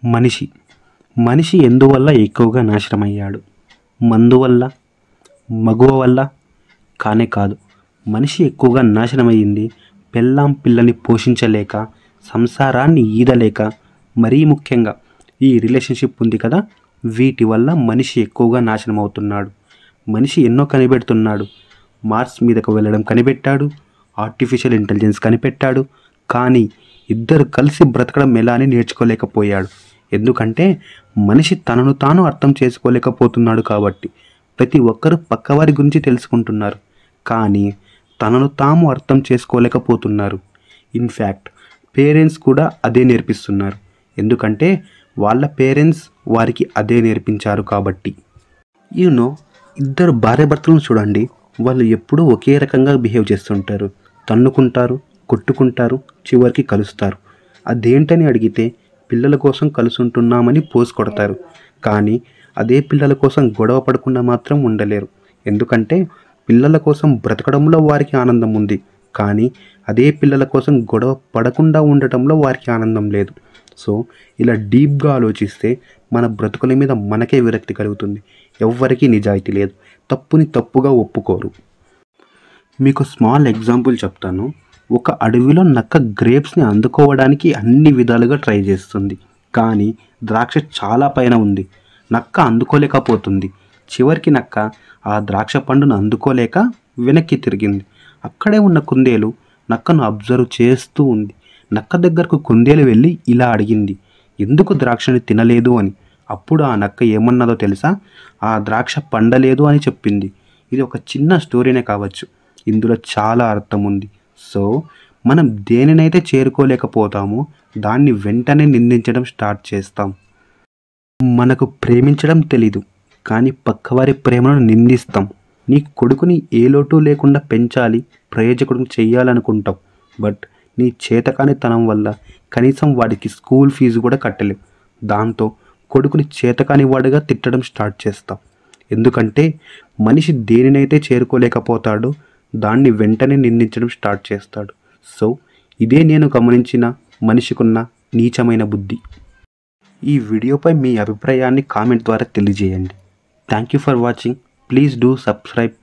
మనిషి మనిషి ఎందువల్ల ఎక్కువగా నాశనమయ్యాడు? మందు వల్ల, మగువ వల్ల? కానే కాదు. మనిషి ఎక్కువగా నాశనమయ్యింది పెళ్ళాం పిల్లని పోషించలేక, సంసారాన్ని ఈదలేక, మరీ ముఖ్యంగా ఈ రిలేషన్షిప్ ఉంది కదా, వీటి వల్ల మనిషి ఎక్కువగా నాశనం అవుతున్నాడు. మనిషి ఎన్నో కనిపెడుతున్నాడు. మార్స్ మీదకు వెళ్ళడం కనిపెట్టాడు, ఆర్టిఫిషియల్ ఇంటెలిజెన్స్ కనిపెట్టాడు. కానీ ఇద్దరు కలిసి బ్రతకడం ఎలా అని నేర్చుకోలేకపోయాడు. ఎందుకంటే మనిషి తనను తాను అర్థం చేసుకోలేకపోతున్నాడు కాబట్టి. ప్రతి ఒక్కరూ పక్కవారి గురించి తెలుసుకుంటున్నారు, కానీ తనను తాము అర్థం చేసుకోలేకపోతున్నారు. ఇన్ఫ్యాక్ట్ పేరెంట్స్ కూడా అదే నేర్పిస్తున్నారు. ఎందుకంటే వాళ్ళ పేరెంట్స్ వారికి అదే నేర్పించారు కాబట్టి. ఇద్దరు భార్యాభర్తలను చూడండి, వాళ్ళు ఎప్పుడూ ఒకే రకంగా బిహేవ్ చేస్తుంటారు. తన్నుకుంటారు, కొట్టుకుంటారు, చివరికి కలుస్తారు. అదేంటని అడిగితే పిల్లల కోసం కలుసుంటున్నామని పోజ్ కొడతారు. కానీ అదే పిల్లల కోసం గొడవ పడకుండా మాత్రం ఉండలేరు. ఎందుకంటే పిల్లల కోసం బ్రతకడంలో వారికి ఆనందం ఉంది, కానీ అదే పిల్లల కోసం గొడవ పడకుండా ఉండటంలో వారికి ఆనందం లేదు. సో ఇలా డీప్గా ఆలోచిస్తే మన బ్రతుకుల మీద మనకే విరక్తి కలుగుతుంది. ఎవ్వరికీ నిజాయితీ లేదు, తప్పుని తప్పుగా ఒప్పుకోరు. మీకు స్మాల్ ఎగ్జాంపుల్ చెప్తాను. ఒక అడవిలో నక్క గ్రేప్స్ని అందుకోవడానికి అన్ని విధాలుగా ట్రై చేస్తుంది, కానీ ద్రాక్ష చాలా పైన ఉంది. నక్క అందుకోలేకపోతుంది. చివరికి నక్క ఆ ద్రాక్ష పండును అందుకోలేక వెనక్కి తిరిగింది. అక్కడే ఉన్న కుందేలు నక్కను అబ్జర్వ్ చేస్తూ ఉంది. నక్క దగ్గరకు కుందేలు వెళ్ళి ఇలా అడిగింది, ఎందుకు ద్రాక్షని తినలేదు అని. అప్పుడు ఆ నక్క ఏమన్నదో తెలుసా? ఆ ద్రాక్ష పండలేదు అని చెప్పింది. ఇది ఒక చిన్న స్టోరీనే కావచ్చు, ఇందులో చాలా అర్థం ఉంది. సో మనం దేనినైతే చేరుకోలేకపోతామో దాన్ని వెంటనే నిందించడం స్టార్ట్ చేస్తాం. మనకు ప్రేమించడం తెలీదు, కానీ పక్కవారి ప్రేమను నిందిస్తాం. నీ కొడుకుని ఏ లోటు లేకుండా పెంచాలి, ప్రయోజకుడు చెయ్యాలనుకుంటాం. బట్ నీ చేతకానితనం వల్ల కనీసం వాడికి స్కూల్ ఫీజు కూడా కట్టలేవు. దాంతో కొడుకుని చేతకాని వాడిగా తిట్టడం స్టార్ట్ చేస్తాం. ఎందుకంటే మనిషి దేనినైతే చేరుకోలేకపోతాడో దాన్ని వెంటనే నిందించడం స్టార్ట్ చేస్తాడు. సో ఇదే నేను గమనించిన మనిషికున్న నీచమైన బుద్ధి. ఈ వీడియోపై మీ అభిప్రాయాన్ని కామెంట్ ద్వారా తెలియజేయండి. Thank you for watching. Please do subscribe.